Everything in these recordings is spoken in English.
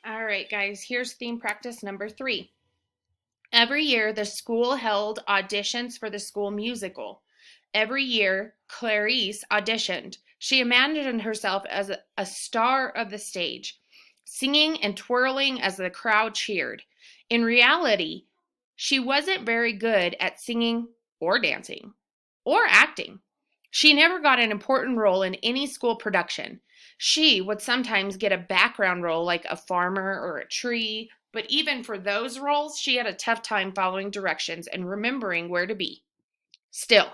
All right, guys, here's theme practice number 3. Every year, the school held auditions for the school musical. Every year, Clarice auditioned. She imagined herself as a star of the stage, singing and twirling as the crowd cheered. In reality, she wasn't very good at singing or dancing or acting. She never got an important role in any school production. She would sometimes get a background role like a farmer or a tree, but even for those roles, she had a tough time following directions and remembering where to be. Still,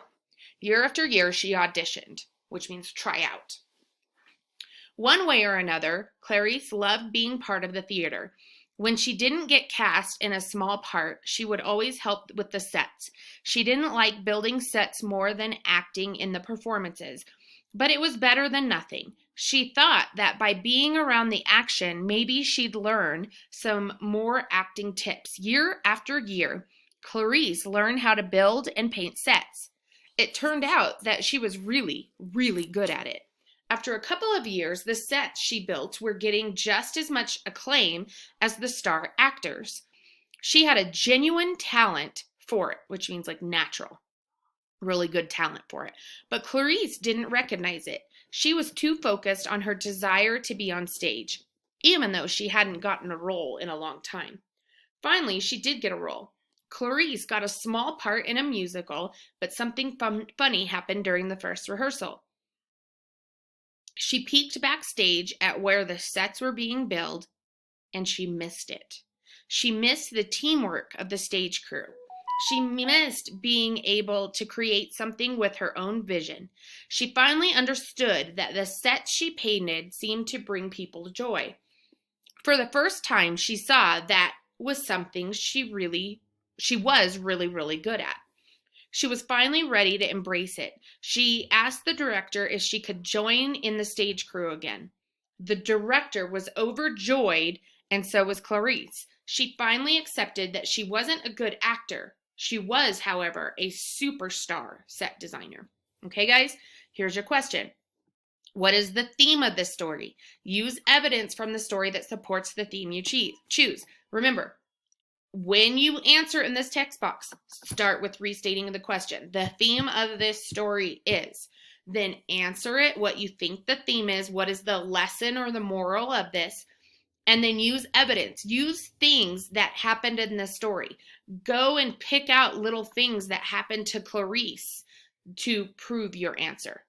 year after year, she auditioned, which means try out. One way or another, Clarice loved being part of the theater. When she didn't get cast in a small part, she would always help with the sets. She didn't like building sets more than acting in the performances, but it was better than nothing. She thought that by being around the action, maybe she'd learn some more acting tips. Year after year, Clarice learned how to build and paint sets. It turned out that she was really, really good at it. After a couple of years, the sets she built were getting just as much acclaim as the star actors. She had a genuine talent for it, which means like natural, really good talent for it. But Clarice didn't recognize it. She was too focused on her desire to be on stage, even though she hadn't gotten a role in a long time. Finally, she did get a role. Clarice got a small part in a musical, but something funny happened during the first rehearsal. She peeked backstage at where the sets were being built, and she missed it. She missed the teamwork of the stage crew. She missed being able to create something with her own vision. She finally understood that the sets she painted seemed to bring people joy. For the first time, she saw that was something she was really, really good at. She was finally ready to embrace it. She asked the director if she could join in the stage crew again. The director was overjoyed, and so was Clarice. She finally accepted that she wasn't a good actor. She was, however, a superstar set designer. Okay, guys, here's your question. What is the theme of this story? Use evidence from the story that supports the theme you choose. Remember, when you answer in this text box, start with restating the question. The theme of this story is. Then answer it, what you think the theme is, what is the lesson or the moral of this, and then use evidence. Use things that happened in the story. Go and pick out little things that happened to Clarice to prove your answer.